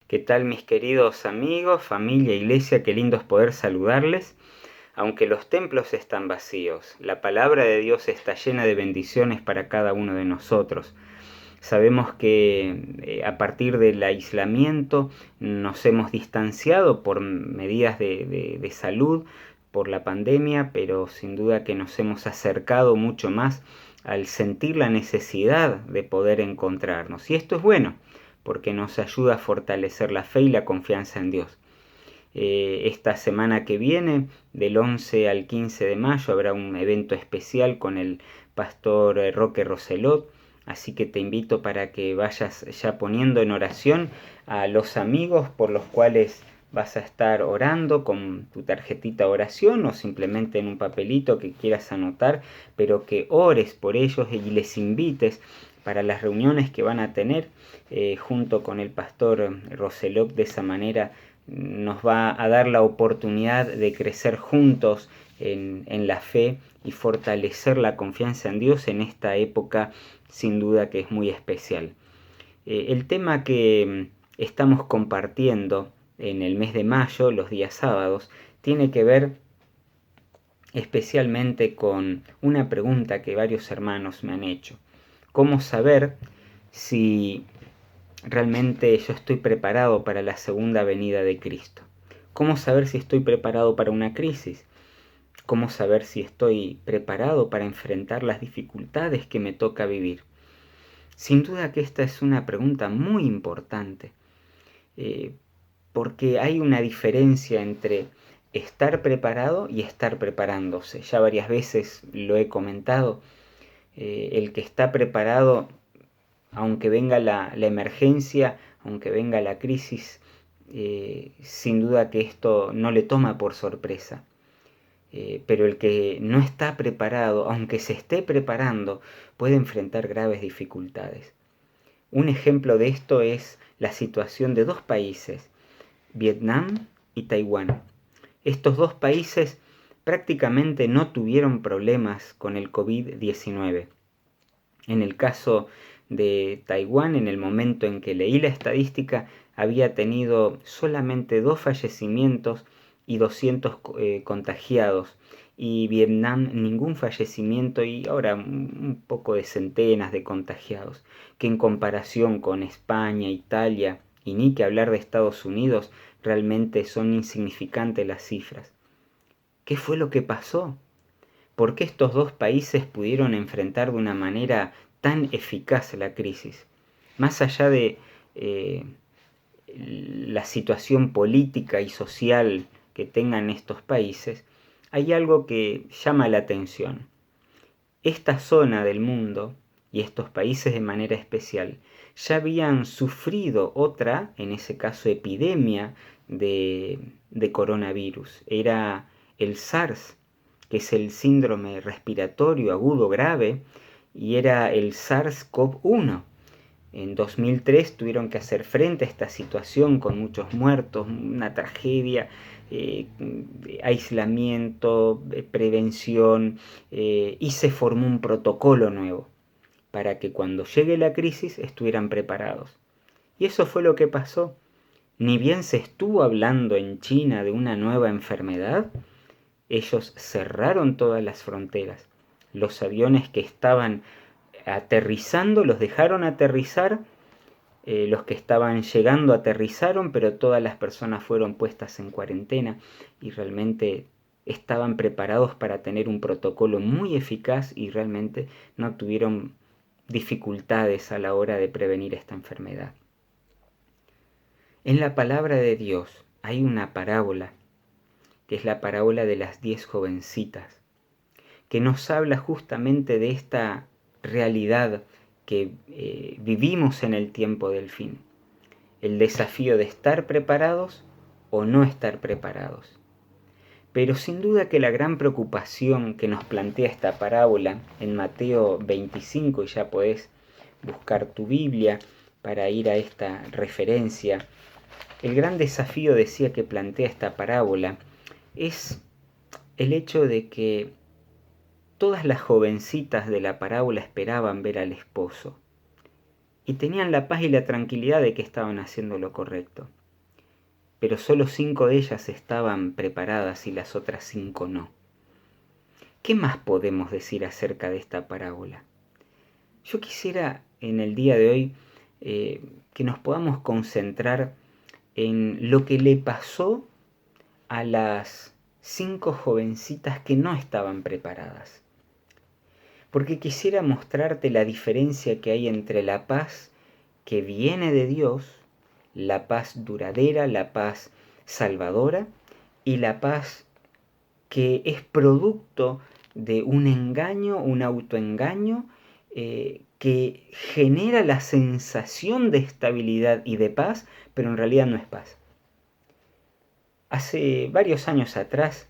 ¿Qué tal mis queridos amigos, familia, iglesia? Qué lindo es poder saludarles. Aunque los templos están vacíos, la palabra de Dios está llena de bendiciones para cada uno de nosotros. Sabemos que a partir del aislamiento nos hemos distanciado por medidas de salud, por la pandemia, pero sin duda que nos hemos acercado mucho más al sentir la necesidad de poder encontrarnos. Y esto es bueno, porque nos ayuda a fortalecer la fe y la confianza en Dios. Esta semana que viene, del 11 al 15 de mayo, habrá un evento especial con el pastor Roque Roselot, así que te invito para que vayas ya poniendo en oración a los amigos por los cuales vas a estar orando con tu tarjetita de oración o simplemente en un papelito que quieras anotar, pero que ores por ellos y les invites para las reuniones que van a tener junto con el pastor Roselot. De esa manera nos va a dar la oportunidad de crecer juntos en la fe y fortalecer la confianza en Dios en esta época sin duda que es muy especial. El tema que estamos compartiendo en el mes de mayo, los días sábados, tiene que ver especialmente con una pregunta que varios hermanos me han hecho. ¿Cómo saber si realmente yo estoy preparado para la segunda venida de Cristo? ¿Cómo saber si estoy preparado para una crisis? ¿Cómo saber si estoy preparado para enfrentar las dificultades que me toca vivir? Sin duda que esta es una pregunta muy importante, porque hay una diferencia entre estar preparado y estar preparándose. Ya varias veces lo he comentado. El que está preparado, aunque venga la emergencia, aunque venga la crisis, sin duda que esto no le toma por sorpresa. Pero el que no está preparado, aunque se esté preparando, puede enfrentar graves dificultades. Un ejemplo de esto es la situación de dos países, Vietnam y Taiwán. Estos dos países prácticamente no tuvieron problemas con el COVID-19. En el caso de Taiwán, en el momento en que leí la estadística, había tenido solamente 2 fallecimientos y 200 contagiados, y Vietnam ningún fallecimiento y ahora un poco de centenas de contagiados, que en comparación con España, Italia y ni que hablar de Estados Unidos, realmente son insignificantes las cifras. ¿Qué fue lo que pasó? ¿Por qué estos dos países pudieron enfrentar de una manera tan eficaz la crisis? Más allá de la situación política y social que tengan estos países, hay algo que llama la atención. Esta zona del mundo, y estos países de manera especial, ya habían sufrido otra, en ese caso epidemia, de coronavirus. Era el SARS, que es el síndrome respiratorio agudo grave, y era el SARS-CoV-1. En 2003 tuvieron que hacer frente a esta situación con muchos muertos, una tragedia, eh, aislamiento, prevención, y se formó un protocolo nuevo para que cuando llegue la crisis estuvieran preparados. Y eso fue lo que pasó. Ni bien se estuvo hablando en China de una nueva enfermedad, ellos cerraron todas las fronteras. Los aviones que estaban aterrizando los dejaron aterrizar, los que estaban llegando aterrizaron, pero todas las personas fueron puestas en cuarentena y realmente estaban preparados para tener un protocolo muy eficaz y realmente no tuvieron dificultades a la hora de prevenir esta enfermedad. En la palabra de Dios hay una parábola, que es la parábola de las 10 jovencitas, que nos habla justamente de esta realidad que vivimos en el tiempo del fin. El desafío de estar preparados o no estar preparados. Pero sin duda que la gran preocupación que nos plantea esta parábola en Mateo 25, y ya podés buscar tu Biblia para ir a esta referencia, el gran desafío, decía, que plantea esta parábola es el hecho de que todas las jovencitas de la parábola esperaban ver al esposo y tenían la paz y la tranquilidad de que estaban haciendo lo correcto. Pero solo 5 de ellas estaban preparadas y las otras 5 no. ¿Qué más podemos decir acerca de esta parábola? Yo quisiera en el día de hoy que nos podamos concentrar en lo que le pasó a las 5 jovencitas que no estaban preparadas. Porque quisiera mostrarte la diferencia que hay entre la paz que viene de Dios, la paz duradera, la paz salvadora, y la paz que es producto de un engaño, un autoengaño, que genera la sensación de estabilidad y de paz, pero en realidad no es paz. Hace varios años atrás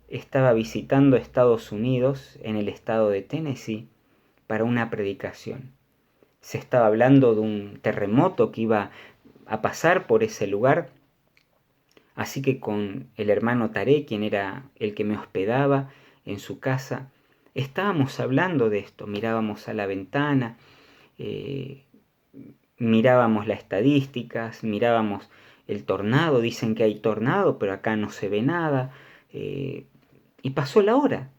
estaba visitando Estados Unidos, en el estado de Tennessee, para una predicación. Se estaba hablando de un terremoto que iba a pasar por ese lugar, así que con el hermano Taré, quien era el que me hospedaba en su casa, estábamos hablando de esto, mirábamos a la ventana, mirábamos las estadísticas, mirábamos el tornado, dicen que hay tornado, pero acá no se ve nada, y pasó la hora,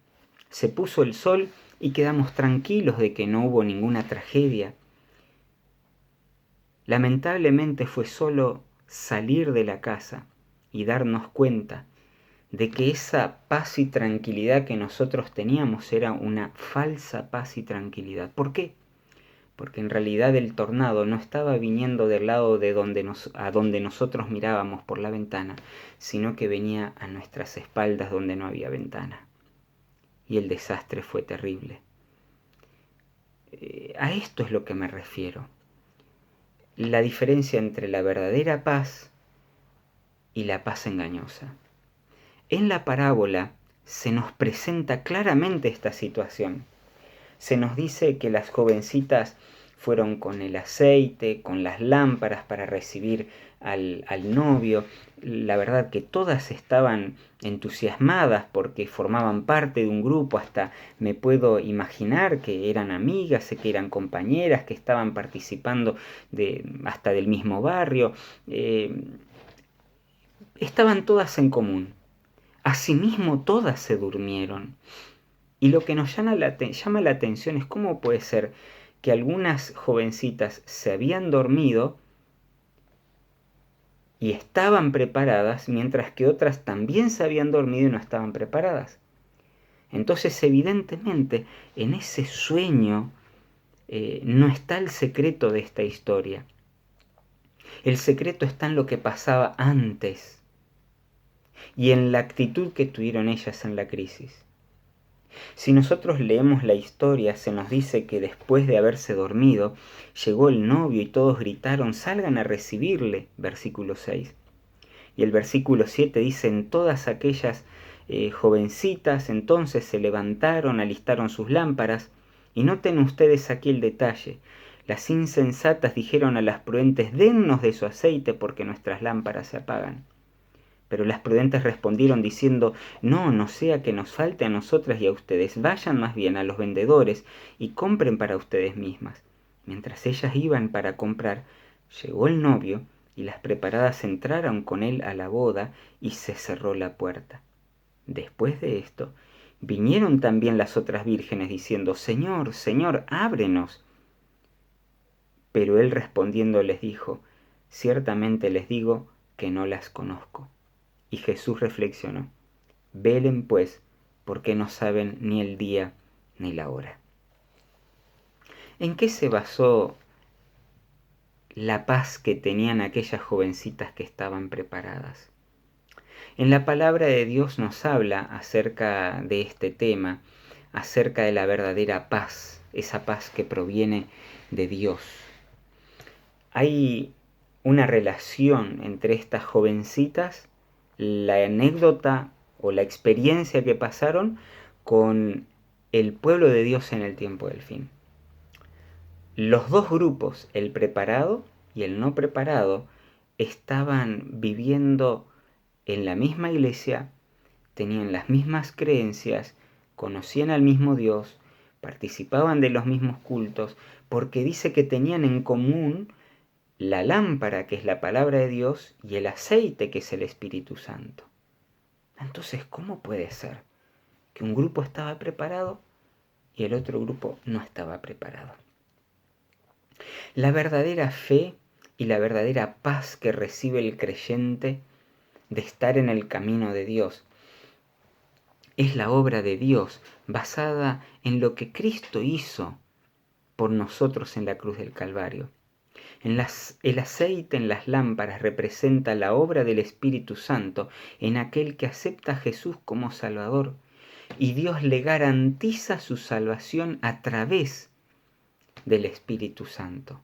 se puso el sol y quedamos tranquilos de que no hubo ninguna tragedia. Lamentablemente fue solo salir de la casa y darnos cuenta de que esa paz y tranquilidad que nosotros teníamos era una falsa paz y tranquilidad. ¿Por qué? Porque en realidad el tornado no estaba viniendo del lado de a donde nosotros mirábamos por la ventana, sino que venía a nuestras espaldas donde no había ventana. Y el desastre fue terrible. A esto es lo que me refiero. La diferencia entre la verdadera paz y la paz engañosa. En la parábola se nos presenta claramente esta situación. Se nos dice que las jovencitas fueron con el aceite, con las lámparas para recibir al novio. La verdad que todas estaban entusiasmadas porque formaban parte de un grupo, hasta me puedo imaginar que eran amigas, que eran compañeras, que estaban participando hasta del mismo barrio. Estaban todas en común. Asimismo, todas se durmieron. Y lo que nos llama la atención es cómo puede ser que algunas jovencitas se habían dormido y estaban preparadas, mientras que otras también se habían dormido y no estaban preparadas. Entonces, evidentemente, en ese sueño no está el secreto de esta historia. El secreto está en lo que pasaba antes y en la actitud que tuvieron ellas en la crisis. Si nosotros leemos la historia, se nos dice que después de haberse dormido, llegó el novio y todos gritaron, salgan a recibirle, versículo 6. Y el versículo 7 dice, en todas aquellas jovencitas entonces se levantaron, alistaron sus lámparas, y noten ustedes aquí el detalle. Las insensatas dijeron a las prudentes, dennos de su aceite porque nuestras lámparas se apagan. Pero las prudentes respondieron diciendo, no sea que nos falte a nosotras y a ustedes, vayan más bien a los vendedores y compren para ustedes mismas. Mientras ellas iban para comprar, llegó el novio y las preparadas entraron con él a la boda y se cerró la puerta. Después de esto, vinieron también las otras vírgenes diciendo, Señor, Señor, ábrenos. Pero él respondiendo les dijo, ciertamente les digo que no las conozco. Y Jesús reflexionó, velen pues, porque no saben ni el día ni la hora. ¿En qué se basó la paz que tenían aquellas jovencitas que estaban preparadas? En la palabra de Dios nos habla acerca de este tema, acerca de la verdadera paz, esa paz que proviene de Dios. Hay una relación entre estas jovencitas, la anécdota o la experiencia que pasaron con el pueblo de Dios en el tiempo del fin. Los dos grupos, el preparado y el no preparado, estaban viviendo en la misma iglesia, tenían las mismas creencias, conocían al mismo Dios, participaban de los mismos cultos, porque dice que tenían en común la lámpara, que es la palabra de Dios, y el aceite, que es el Espíritu Santo. Entonces, ¿cómo puede ser que un grupo estaba preparado y el otro grupo no estaba preparado? La verdadera fe y la verdadera paz que recibe el creyente de estar en el camino de Dios es la obra de Dios basada en lo que Cristo hizo por nosotros en la cruz del Calvario. El aceite en las lámparas representa la obra del Espíritu Santo en aquel que acepta a Jesús como Salvador, y Dios le garantiza su salvación a través del Espíritu Santo.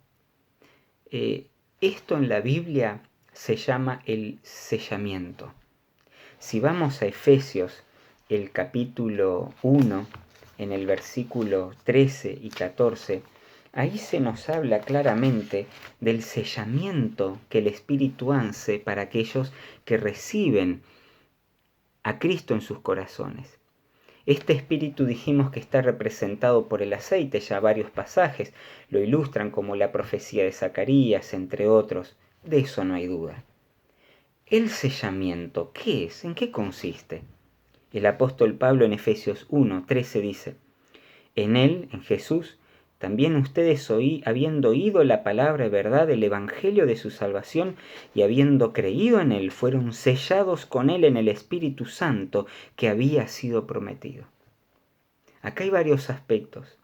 Esto en la Biblia se llama el sellamiento. Si vamos a Efesios, el capítulo 1, en el versículo 13 y 14, ahí se nos habla claramente del sellamiento que el Espíritu hace para aquellos que reciben a Cristo en sus corazones. Este espíritu dijimos que está representado por el aceite, ya varios pasajes lo ilustran, como la profecía de Zacarías, entre otros. De eso no hay duda. El sellamiento, ¿qué es? ¿En qué consiste? El apóstol Pablo en Efesios 1:13 dice: en él, en Jesús, también ustedes habiendo oído la palabra de verdad del evangelio de su salvación y habiendo creído en él, fueron sellados con él en el Espíritu Santo que había sido prometido. Acá hay varios aspectos.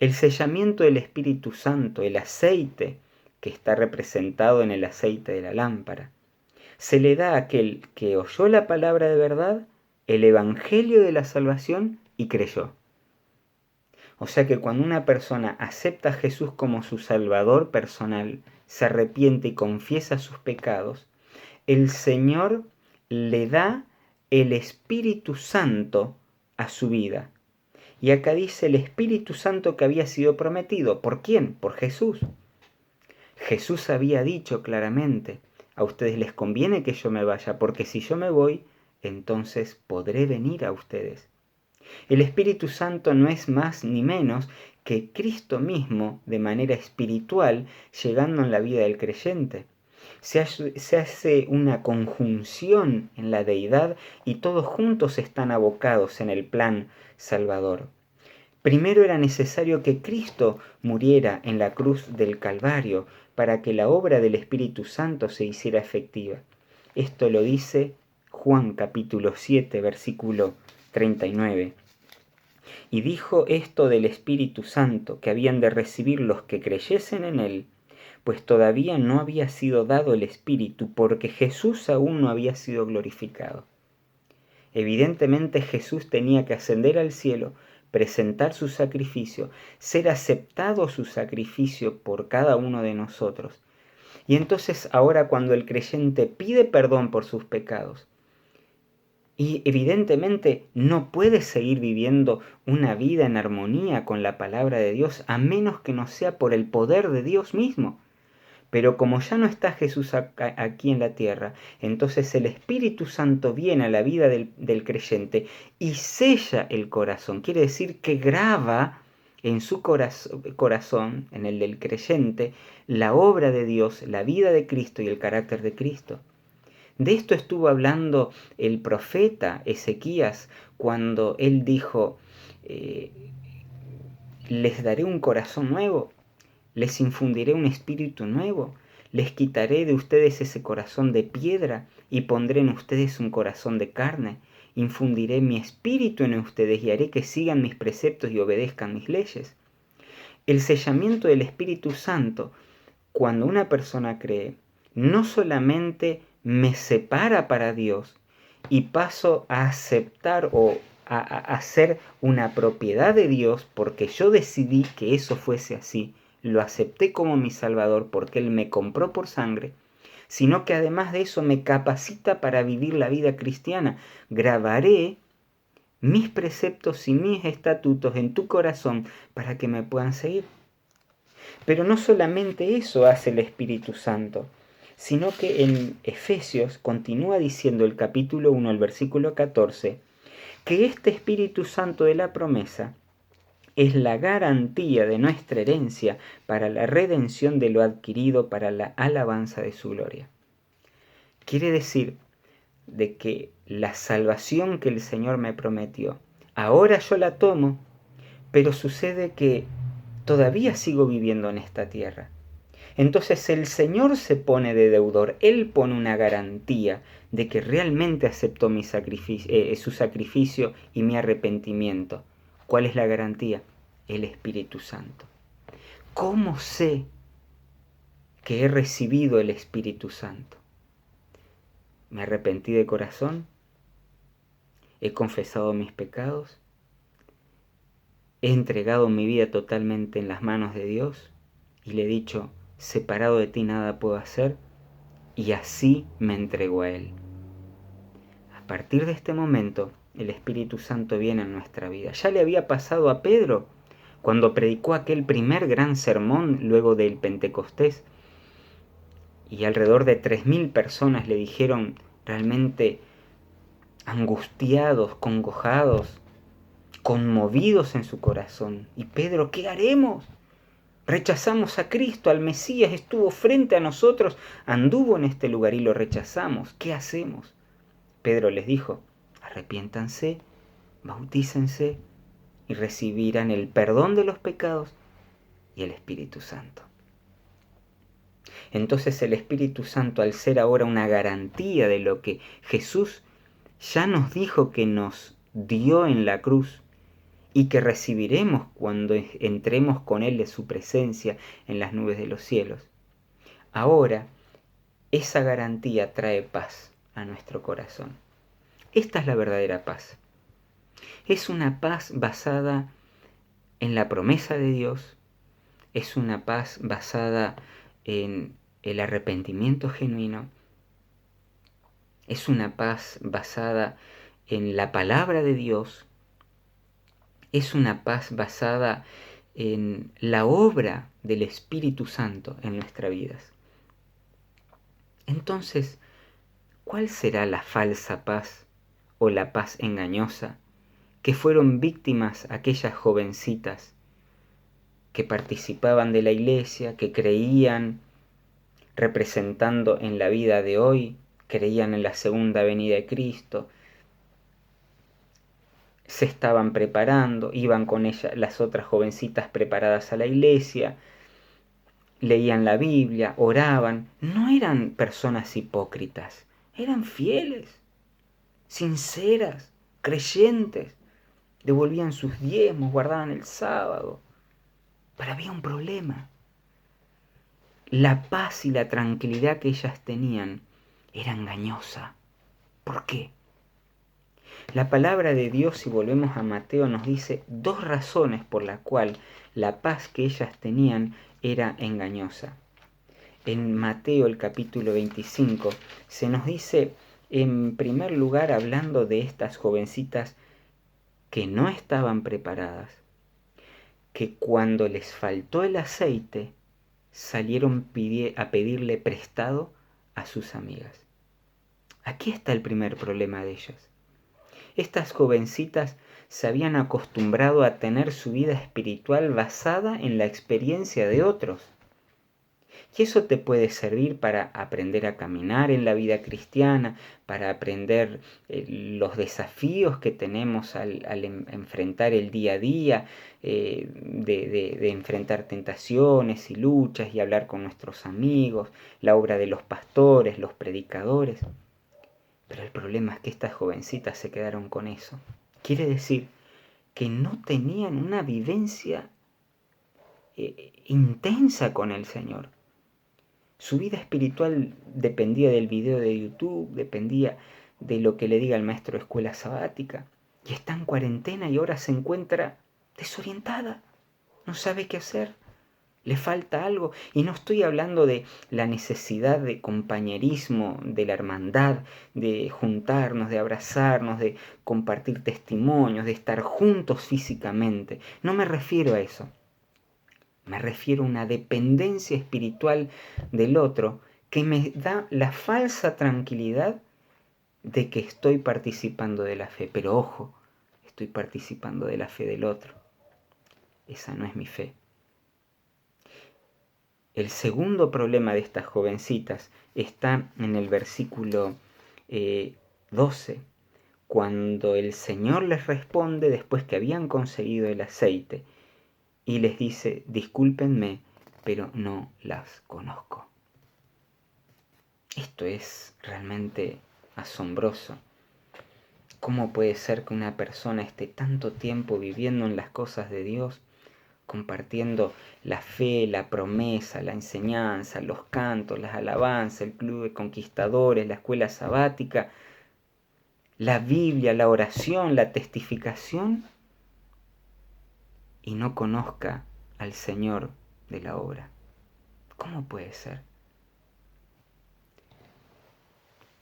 El sellamiento del Espíritu Santo, el aceite que está representado en el aceite de la lámpara, se le da a aquel que oyó la palabra de verdad, el evangelio de la salvación y creyó. O sea que cuando una persona acepta a Jesús como su Salvador personal, se arrepiente y confiesa sus pecados, el Señor le da el Espíritu Santo a su vida. Y acá dice el Espíritu Santo que había sido prometido. ¿Por quién? Por Jesús. Jesús había dicho claramente: a ustedes les conviene que yo me vaya, porque si yo me voy, entonces podré venir a ustedes. El Espíritu Santo no es más ni menos que Cristo mismo de manera espiritual llegando en la vida del creyente. Se hace una conjunción en la deidad y todos juntos están abocados en el plan salvador. Primero era necesario que Cristo muriera en la cruz del Calvario para que la obra del Espíritu Santo se hiciera efectiva. Esto lo dice Juan capítulo 7, versículo 39. Y dijo esto del Espíritu Santo, que habían de recibir los que creyesen en él, pues todavía no había sido dado el Espíritu, porque Jesús aún no había sido glorificado. Evidentemente Jesús tenía que ascender al cielo, presentar su sacrificio, ser aceptado su sacrificio por cada uno de nosotros. Y entonces ahora cuando el creyente pide perdón por sus pecados, y evidentemente no puede seguir viviendo una vida en armonía con la palabra de Dios a menos que no sea por el poder de Dios mismo. Pero como ya no está Jesús aquí en la tierra, entonces el Espíritu Santo viene a la vida del creyente y sella el corazón. Quiere decir que graba en su corazón, en el del creyente, la obra de Dios, la vida de Cristo y el carácter de Cristo. De esto estuvo hablando el profeta Ezequías cuando él dijo: les daré un corazón nuevo, les infundiré un espíritu nuevo, les quitaré de ustedes ese corazón de piedra y pondré en ustedes un corazón de carne, infundiré mi espíritu en ustedes y haré que sigan mis preceptos y obedezcan mis leyes. El sellamiento del Espíritu Santo, cuando una persona cree, no solamente me separa para Dios y paso a aceptar o a ser una propiedad de Dios porque yo decidí que eso fuese así, lo acepté como mi Salvador porque Él me compró por sangre, sino que además de eso me capacita para vivir la vida cristiana. Grabaré mis preceptos y mis estatutos en tu corazón para que me puedan seguir. Pero no solamente eso hace el Espíritu Santo, sino que en Efesios continúa diciendo el capítulo 1, el versículo 14, que este Espíritu Santo de la promesa es la garantía de nuestra herencia para la redención de lo adquirido para la alabanza de su gloria. Quiere decir de que la salvación que el Señor me prometió, ahora yo la tomo, pero sucede que todavía sigo viviendo en esta tierra. Entonces el Señor se pone de deudor, Él pone una garantía de que realmente aceptó su sacrificio y mi arrepentimiento. ¿Cuál es la garantía? El Espíritu Santo. ¿Cómo sé que he recibido el Espíritu Santo? Me arrepentí de corazón, he confesado mis pecados, he entregado mi vida totalmente en las manos de Dios y le he dicho, separado de ti nada puedo hacer, y así me entrego a Él. A partir de este momento, el Espíritu Santo viene en nuestra vida. Ya le había pasado a Pedro cuando predicó aquel primer gran sermón luego del Pentecostés, y alrededor de 3.000 personas le dijeron realmente angustiados, congojados, conmovidos en su corazón. Y Pedro, ¿qué haremos? Rechazamos a Cristo, al Mesías, estuvo frente a nosotros, anduvo en este lugar y lo rechazamos. ¿Qué hacemos? Pedro les dijo, arrepiéntanse, bautícense y recibirán el perdón de los pecados y el Espíritu Santo. Entonces el Espíritu Santo, al ser ahora una garantía de lo que Jesús ya nos dijo que nos dio en la cruz y que recibiremos cuando entremos con Él de su presencia en las nubes de los cielos, ahora esa garantía trae paz a nuestro corazón. Esta es la verdadera paz. Es una paz basada en la promesa de Dios, es una paz basada en el arrepentimiento genuino, es una paz basada en la palabra de Dios, es una paz basada en la obra del Espíritu Santo en nuestras vidas. Entonces, ¿cuál será la falsa paz o la paz engañosa que fueron víctimas aquellas jovencitas que participaban de la iglesia, que creían representando en la vida de hoy, creían en la segunda venida de Cristo, se estaban preparando, iban con ellas las otras jovencitas preparadas a la iglesia, leían la Biblia, oraban, no eran personas hipócritas, eran fieles, sinceras, creyentes, devolvían sus diezmos, guardaban el sábado, pero había un problema. La paz y la tranquilidad que ellas tenían era engañosa. ¿Por qué? La palabra de Dios, si volvemos a Mateo, nos dice dos razones por las cuales la paz que ellas tenían era engañosa. En Mateo el capítulo 25 se nos dice, en primer lugar, hablando de estas jovencitas que no estaban preparadas, que cuando les faltó el aceite, salieron a pedirle prestado a sus amigas. Aquí está el primer problema de ellas. Estas jovencitas se habían acostumbrado a tener su vida espiritual basada en la experiencia de otros. Y eso te puede servir para aprender a caminar en la vida cristiana, para aprender los desafíos que tenemos al enfrentar el día a día, de enfrentar tentaciones y luchas y hablar con nuestros amigos, la obra de los pastores, los predicadores. Pero el problema es que estas jovencitas se quedaron con eso. Quiere decir que no tenían una vivencia intensa con el Señor. Su vida espiritual dependía del video de YouTube, dependía de lo que le diga el maestro de escuela sabática. Y está en cuarentena y ahora se encuentra desorientada. No sabe qué hacer. Le falta algo. Y no estoy hablando de la necesidad de compañerismo, de la hermandad, de juntarnos, de abrazarnos, de compartir testimonios, de estar juntos físicamente. No me refiero a eso. Me refiero a una dependencia espiritual del otro que me da la falsa tranquilidad de que estoy participando de la fe. Pero ojo, estoy participando de la fe del otro. esa no es mi fe. El segundo problema de estas jovencitas está en el versículo 12, cuando el Señor les responde después que habían conseguido el aceite y les dice: discúlpenme, pero no las conozco. Esto es realmente asombroso. ¿Cómo puede ser que una persona esté tanto tiempo viviendo en las cosas de Dios, compartiendo la fe, la promesa, la enseñanza, los cantos, las alabanzas, el club de conquistadores, la escuela sabática, la Biblia, la oración, la testificación, y no conozca al Señor de la obra? ¿Cómo puede ser?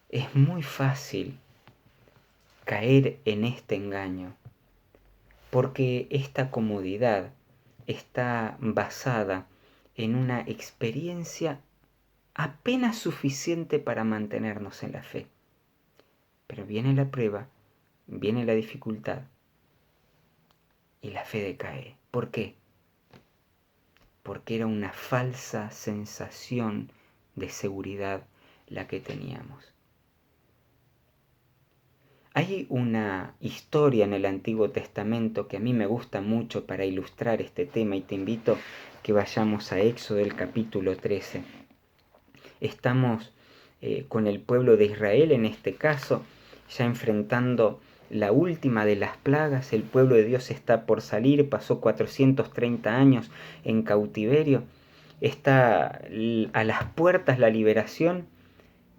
Es muy fácil caer en este engaño, porque esta comodidad está basada en una experiencia apenas suficiente para mantenernos en la fe. Pero viene la prueba, viene la dificultad y la fe decae. ¿Por qué? Porque era una falsa sensación de seguridad la que teníamos. Hay una historia en el Antiguo Testamento que a mí me gusta mucho para ilustrar este tema, y te invito que vayamos a Éxodo del capítulo 13. Estamos con el pueblo de Israel en este caso, ya enfrentando la última de las plagas. El pueblo de Dios está por salir, pasó 430 años en cautiverio, está a las puertas la liberación.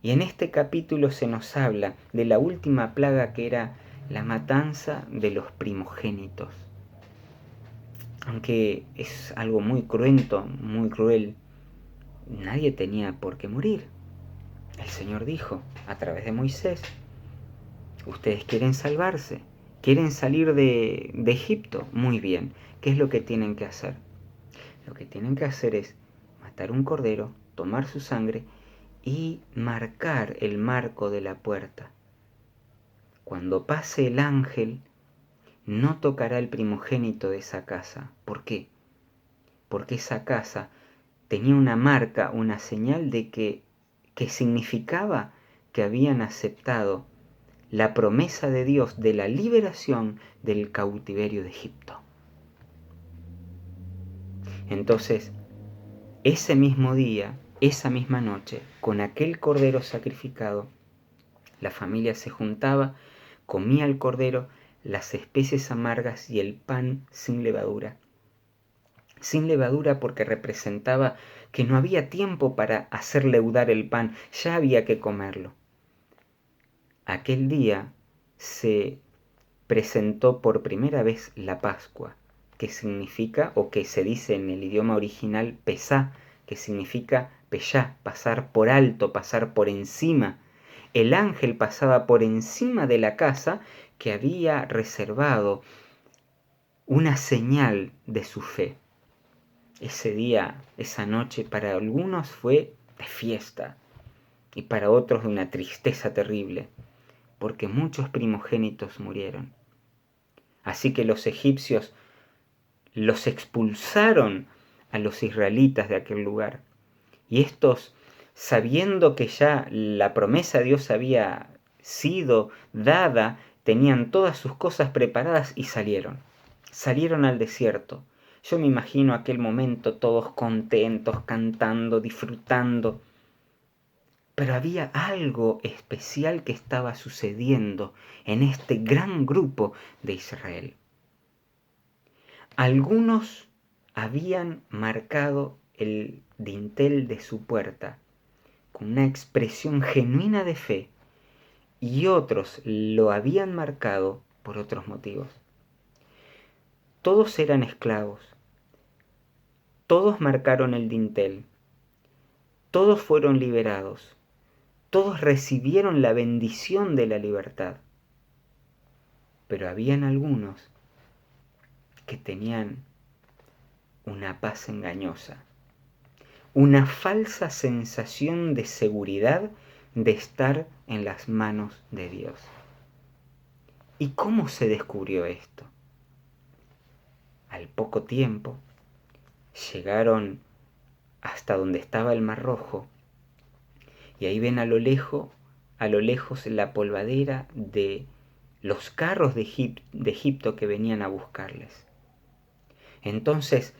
Y en este capítulo se nos habla de la última plaga, que era la matanza de los primogénitos. Aunque es algo muy cruento, muy cruel, nadie tenía por qué morir. El Señor dijo a través de Moisés: ustedes quieren salvarse, quieren salir de Egipto, muy bien. ¿Qué es lo que tienen que hacer? Lo que tienen que hacer es matar un cordero, tomar su sangre y marcar el marco de la puerta. Cuando pase el ángel, no tocará el primogénito de esa casa. ¿Por qué? Porque esa casa tenía una marca, una señal de que significaba que habían aceptado la promesa de Dios de la liberación del cautiverio de Egipto. Entonces, ese mismo día, esa misma noche, con aquel cordero sacrificado, la familia se juntaba, comía el cordero, las especies amargas y el pan sin levadura. Sin levadura porque representaba que no había tiempo para hacer leudar el pan, ya había que comerlo. Aquel día se presentó por primera vez la Pascua, que significa, o que se dice en el idioma original, Pesá, que significa peyá, pasar por alto, pasar por encima. El ángel pasaba por encima de la casa que había reservado una señal de su fe. Ese día, esa noche, para algunos fue de fiesta y para otros de una tristeza terrible, porque muchos primogénitos murieron. Así que los egipcios los expulsaron a los israelitas de aquel lugar. Y estos, sabiendo que ya la promesa de Dios había sido dada, tenían todas sus cosas preparadas y salieron. Salieron al desierto. Yo me imagino aquel momento todos contentos, cantando, disfrutando. Pero había algo especial que estaba sucediendo en este gran grupo de Israel. Algunos habían marcado el dintel de su puerta con una expresión genuina de fe, y otros lo habían marcado por otros motivos. Todos eran esclavos, todos marcaron el dintel, todos fueron liberados, todos recibieron la bendición de la libertad. Pero habían algunos que tenían una paz engañosa, una falsa sensación de seguridad de estar en las manos de Dios. ¿Y cómo se descubrió esto? Al poco tiempo llegaron hasta donde estaba el Mar Rojo y ahí ven a lo lejos la polvadera de los carros de Egipto que venían a buscarles. Entonces,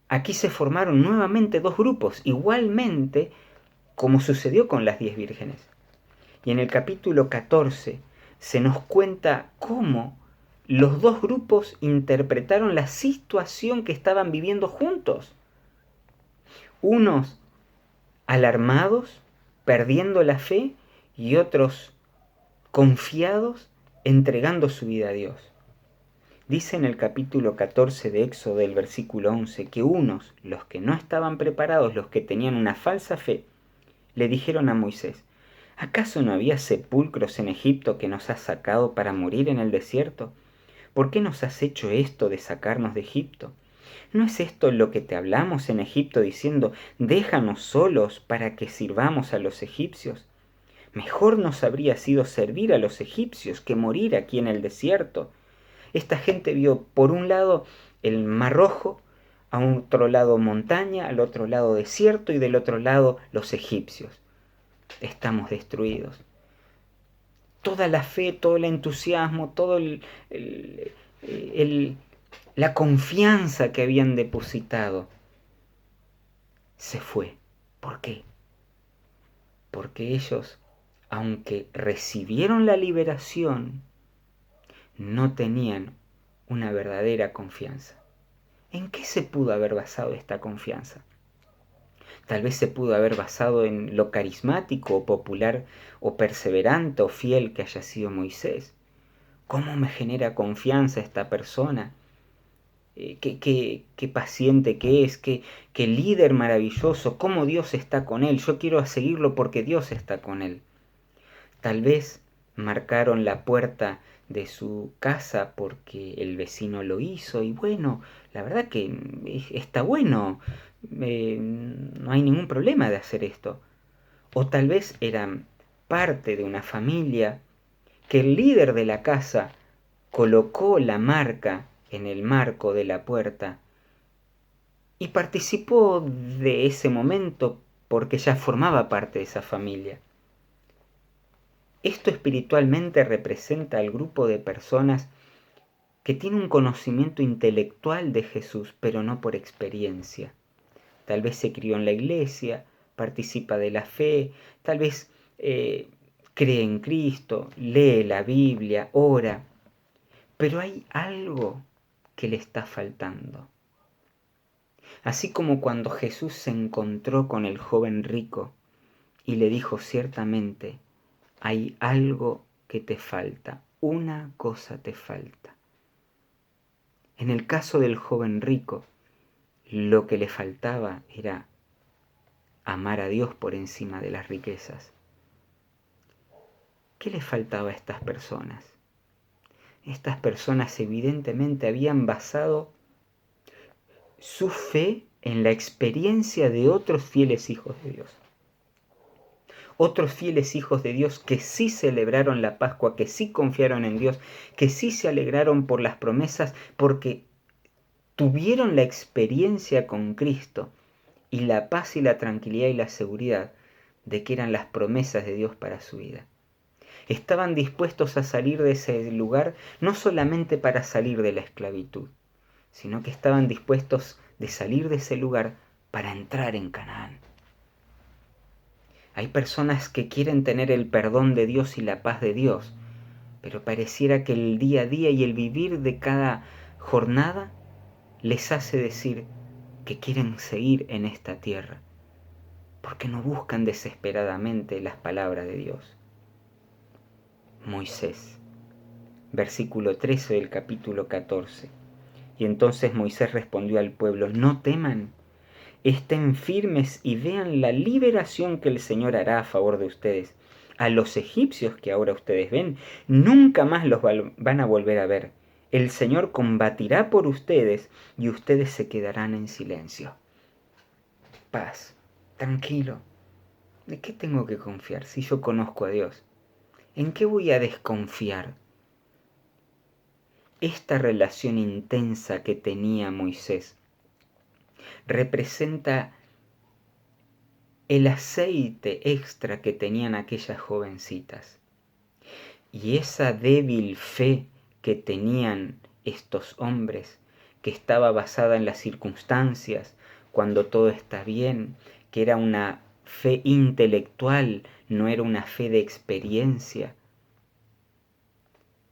aquí se formaron nuevamente dos grupos, igualmente como sucedió con las 10 vírgenes. Y en el capítulo 14 se nos cuenta cómo los dos grupos interpretaron la situación que estaban viviendo juntos. Unos alarmados, perdiendo la fe, y otros confiados, entregando su vida a Dios. Dice en el capítulo 14 de Éxodo, del versículo 11, que unos, los que no estaban preparados, los que tenían una falsa fe, le dijeron a Moisés: ¿acaso no había sepulcros en Egipto que nos has sacado para morir en el desierto? ¿Por qué nos has hecho esto de sacarnos de Egipto? ¿No es esto lo que te hablamos en Egipto diciendo: déjanos solos para que sirvamos a los egipcios? Mejor nos habría sido servir a los egipcios que morir aquí en el desierto. Esta gente vio por un lado el Mar Rojo, a otro lado montaña, al otro lado desierto y del otro lado los egipcios. Estamos destruidos. Toda la fe, todo el entusiasmo, todo la confianza que habían depositado se fue. ¿Por qué? Porque ellos, aunque recibieron la liberación, no tenían una verdadera confianza. ¿En qué se pudo haber basado esta confianza? Tal vez se pudo haber basado en lo carismático o popular o perseverante o fiel que haya sido Moisés. ¿Cómo me genera confianza esta persona? Qué paciente que es, qué líder maravilloso, cómo Dios está con él. Yo quiero seguirlo porque Dios está con él. Tal vez marcaron la puerta de su casa porque el vecino lo hizo y bueno, la verdad que está bueno, no hay ningún problema de hacer esto. O tal vez eran parte de una familia que el líder de la casa colocó la marca en el marco de la puerta y participó de ese momento porque ya formaba parte de esa familia. Esto espiritualmente representa al grupo de personas que tiene un conocimiento intelectual de Jesús, pero no por experiencia. Tal vez se crió en la iglesia, participa de la fe, tal vez cree en Cristo, lee la Biblia, ora, pero hay algo que le está faltando. Así como cuando Jesús se encontró con el joven rico y le dijo ciertamente: hay algo que te falta, una cosa te falta. En el caso del joven rico, lo que le faltaba era amar a Dios por encima de las riquezas. ¿Qué le faltaba a estas personas? Estas personas evidentemente habían basado su fe en la experiencia de otros fieles hijos de Dios. Otros fieles hijos de Dios que sí celebraron la Pascua, que sí confiaron en Dios, que sí se alegraron por las promesas, porque tuvieron la experiencia con Cristo y la paz y la tranquilidad y la seguridad de que eran las promesas de Dios para su vida. Estaban dispuestos a salir de ese lugar no solamente para salir de la esclavitud, sino que estaban dispuestos de salir de ese lugar para entrar en Canaán. Hay personas que quieren tener el perdón de Dios y la paz de Dios, pero pareciera que el día a día y el vivir de cada jornada les hace decir que quieren seguir en esta tierra, porque no buscan desesperadamente las palabras de Dios. Moisés, versículo 13 del capítulo 14. Y entonces Moisés respondió al pueblo: no teman, estén firmes y vean la liberación que el Señor hará a favor de ustedes. A los egipcios que ahora ustedes ven, nunca más los van a volver a ver. El Señor combatirá por ustedes y ustedes se quedarán en silencio. Paz, tranquilo. ¿De qué tengo que confiar si yo conozco a Dios? ¿En qué voy a desconfiar? esta relación intensa que tenía Moisés representa el aceite extra que tenían aquellas jovencitas. Y esa débil fe que tenían estos hombres, que estaba basada en las circunstancias, cuando todo está bien, que era una fe intelectual, no era una fe de experiencia,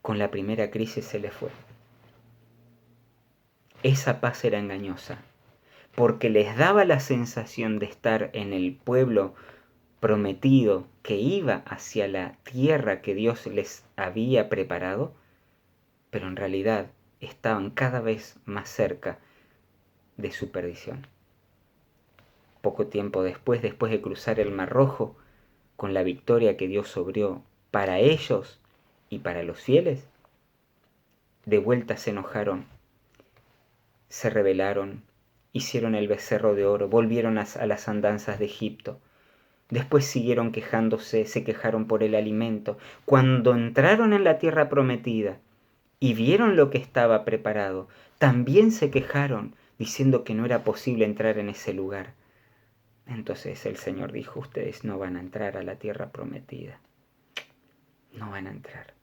con la primera crisis se le fue. Esa paz era engañosa, porque les daba la sensación de estar en el pueblo prometido que iba hacia la tierra que Dios les había preparado, pero en realidad estaban cada vez más cerca de su perdición. Poco tiempo después de cruzar el Mar Rojo, con la victoria que Dios obró para ellos y para los fieles, de vuelta se enojaron, se rebelaron, hicieron el becerro de oro, volvieron a las andanzas de Egipto. Después siguieron quejándose, se quejaron por el alimento. Cuando entraron en la tierra prometida y vieron lo que estaba preparado, también se quejaron, diciendo que no era posible entrar en ese lugar. Entonces el Señor dijo, ustedes no van a entrar a la tierra prometida. No van a entrar.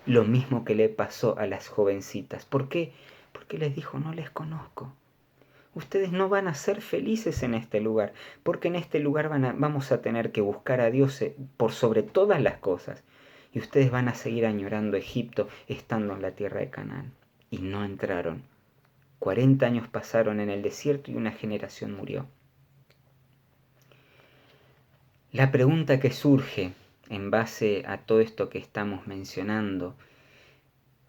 Lo mismo que le pasó a las jovencitas. ¿Por qué? Porque les dijo, no les conozco. Ustedes no van a ser felices en este lugar, porque en este lugar vamos a tener que buscar a Dios por sobre todas las cosas. Y ustedes van a seguir añorando Egipto estando en la tierra de Canaán. Y no entraron. 40 años pasaron en el desierto y una generación murió. La pregunta que surge en base a todo esto que estamos mencionando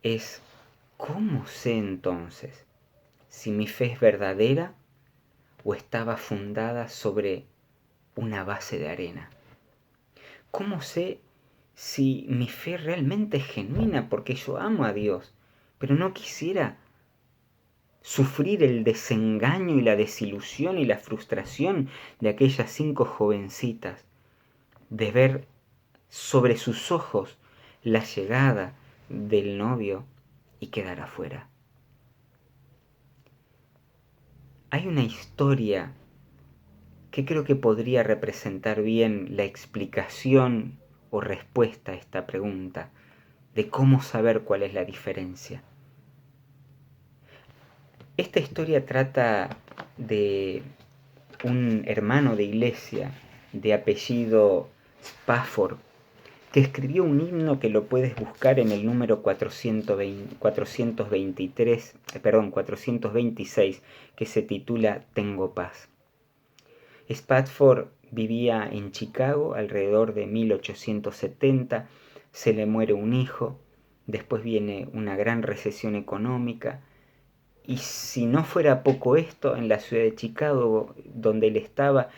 es, ¿cómo sé entonces si mi fe es verdadera o estaba fundada sobre una base de arena? ¿Cómo sé si mi fe realmente es genuina? Porque yo amo a Dios, pero no quisiera sufrir el desengaño y la desilusión y la frustración de aquellas 5 jovencitas, de ver sobre sus ojos la llegada del novio y quedar afuera. Hay una historia que creo que podría representar bien la explicación o respuesta a esta pregunta de cómo saber cuál es la diferencia. Esta historia trata de un hermano de iglesia de apellido Spafford que escribió un himno que lo puedes buscar en el número 426, que se titula Tengo paz. Spafford vivía en Chicago alrededor de 1870, se le muere un hijo, después viene una gran recesión económica, y si no fuera poco esto, en la ciudad de Chicago, donde él estaba,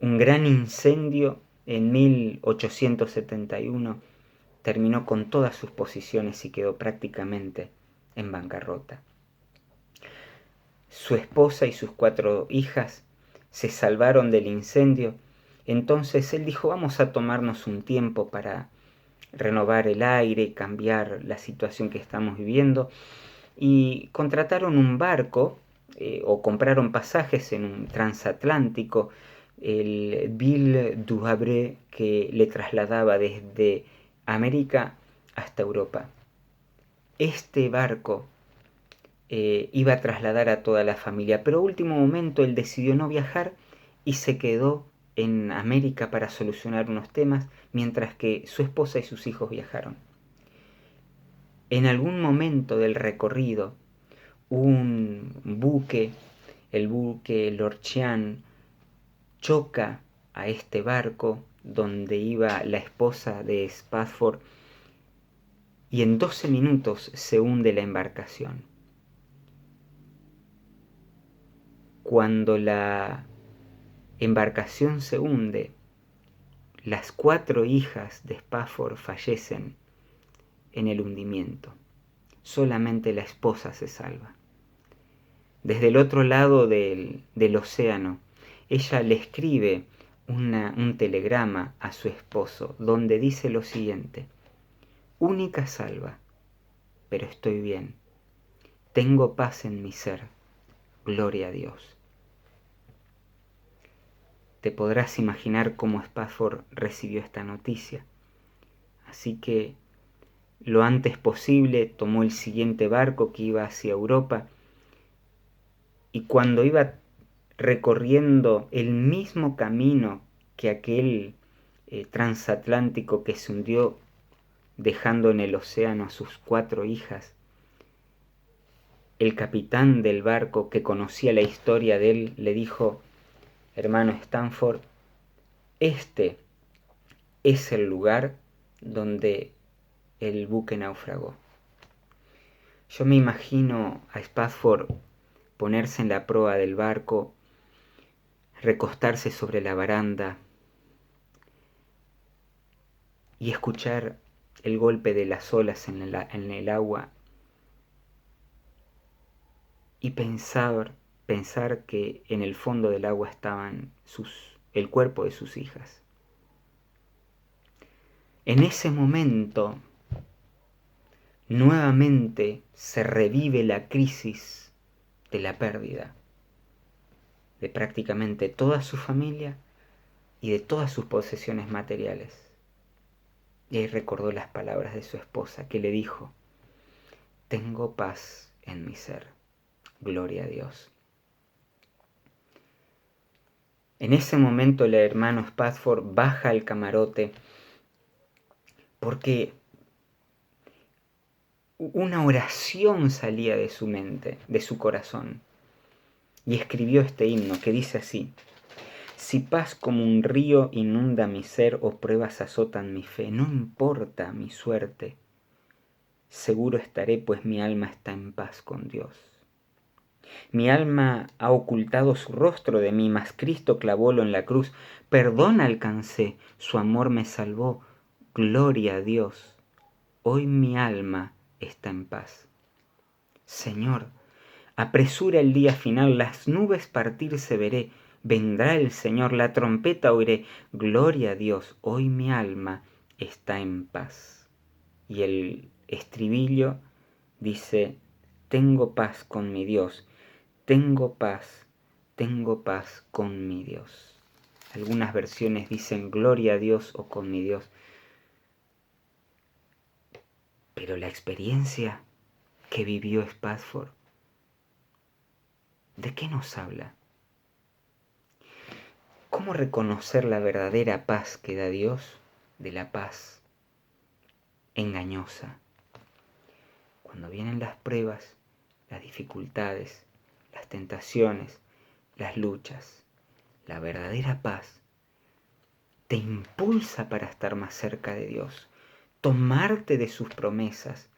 un gran incendio en 1871 terminó con todas sus posiciones y quedó prácticamente en bancarrota. Su esposa y sus 4 hijas se salvaron del incendio. Entonces él dijo, vamos a tomarnos un tiempo para renovar el aire, cambiar la situación que estamos viviendo. Y contrataron un barco o compraron pasajes en un transatlántico, el Ville du Havre, que le trasladaba desde América hasta Europa. Este barco iba a trasladar a toda la familia, pero a último momento él decidió no viajar y se quedó en América para solucionar unos temas, mientras que su esposa y sus hijos viajaron. En algún momento del recorrido, un buque, el buque Lorchian, choca a este barco donde iba la esposa de Spafford y en 12 minutos se hunde la embarcación. Cuando la embarcación se hunde, las 4 hijas de Spafford fallecen en el hundimiento. Solamente la esposa se salva. Desde el otro lado del océano, ella le escribe un telegrama a su esposo donde dice lo siguiente: única salva, pero estoy bien. Tengo paz en mi ser. Gloria a Dios. Te podrás imaginar cómo Spafford recibió esta noticia. Así que lo antes posible tomó el siguiente barco que iba hacia Europa, y cuando iba recorriendo el mismo camino que aquel transatlántico que se hundió dejando en el océano a sus 4 hijas, el capitán del barco, que conocía la historia de él, le dijo: hermano Stanford, este es el lugar donde el buque naufragó. Yo me imagino a Spafford ponerse en la proa del barco, recostarse sobre la baranda y escuchar el golpe de las olas en el agua, y pensar que en el fondo del agua estaban el cuerpo de sus hijas. En ese momento, nuevamente se revive la crisis de la pérdida de prácticamente toda su familia y de todas sus posesiones materiales. Y ahí recordó las palabras de su esposa, que le dijo: tengo paz en mi ser. Gloria a Dios. En ese momento el hermano Spafford baja al camarote, porque una oración salía de su mente, de su corazón, y escribió este himno que dice así: si paz como un río inunda mi ser o pruebas azotan mi fe, no importa mi suerte, seguro estaré, pues mi alma está en paz con Dios. Mi alma ha ocultado su rostro de mí, mas Cristo clavólo en la cruz. Perdón alcancé, su amor me salvó. Gloria a Dios. Hoy mi alma está en paz. Señor, apresura el día final, las nubes partirse veré. Vendrá el Señor, la trompeta oiré. Gloria a Dios, hoy mi alma está en paz. Y el estribillo dice: tengo paz con mi Dios. Tengo paz con mi Dios. Algunas versiones dicen gloria a Dios o con mi Dios. Pero la experiencia que vivió Spafford, ¿de qué nos habla? ¿Cómo reconocer la verdadera paz que da Dios de la paz engañosa? Cuando vienen las pruebas, las dificultades, las tentaciones, las luchas, la verdadera paz te impulsa para estar más cerca de Dios, tomarte de sus promesas,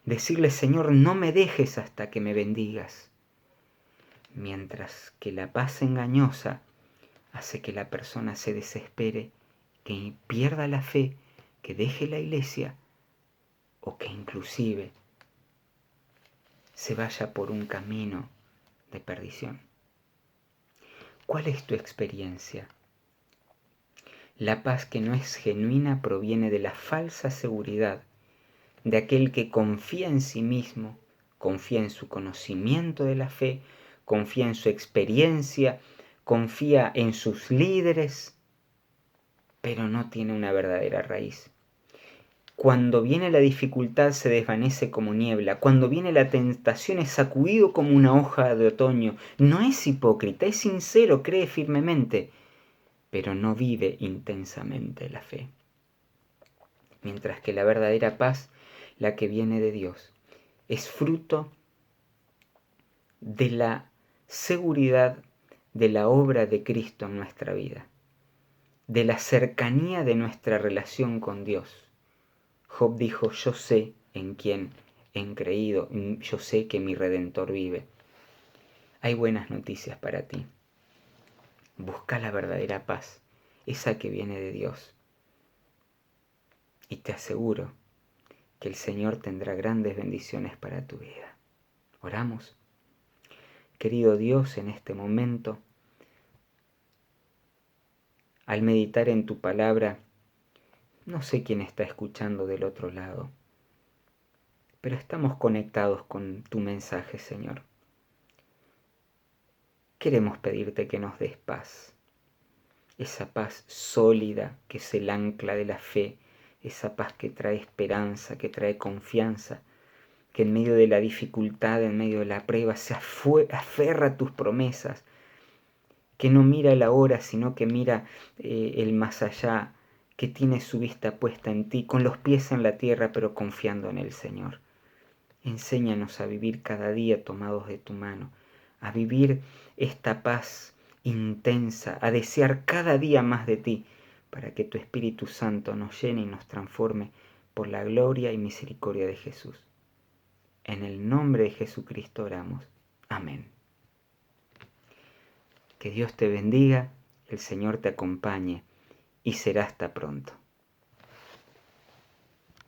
decirle: Señor, no me dejes hasta que me bendigas. Mientras que la paz engañosa hace que la persona se desespere, que pierda la fe, que deje la iglesia o que inclusive se vaya por un camino de perdición. ¿Cuál es tu experiencia? La paz que no es genuina proviene de la falsa seguridad de aquel que confía en sí mismo, confía en su conocimiento de la fe, confía en su experiencia, confía en sus líderes, pero no tiene una verdadera raíz. Cuando viene la dificultad se desvanece como niebla. Cuando viene la tentación es sacudido como una hoja de otoño. No es hipócrita, es sincero, cree firmemente, pero no vive intensamente la fe. Mientras que la verdadera paz, la que viene de Dios, es fruto de la seguridad de la obra de Cristo en nuestra vida, de la cercanía de nuestra relación con Dios. Job dijo: yo sé en quién he creído, yo sé que mi Redentor vive. Hay buenas noticias para ti. Busca la verdadera paz, esa que viene de Dios. Y te aseguro que el Señor tendrá grandes bendiciones para tu vida. Oramos. Querido Dios, en este momento, al meditar en tu palabra, no sé quién está escuchando del otro lado, pero estamos conectados con tu mensaje, Señor. Queremos pedirte que nos des paz, esa paz sólida que es el ancla de la fe, esa paz que trae esperanza, que trae confianza, que en medio de la dificultad, en medio de la prueba, se aferra a tus promesas, que no mira el ahora, sino que mira el más allá, que tiene su vista puesta en ti, con los pies en la tierra, pero confiando en el Señor. Enséñanos a vivir cada día tomados de tu mano, a vivir esta paz intensa, a desear cada día más de ti, para que tu Espíritu Santo nos llene y nos transforme por la gloria y misericordia de Jesús. En el nombre de Jesucristo oramos. Amén. Que Dios te bendiga, el Señor te acompañe y será hasta pronto.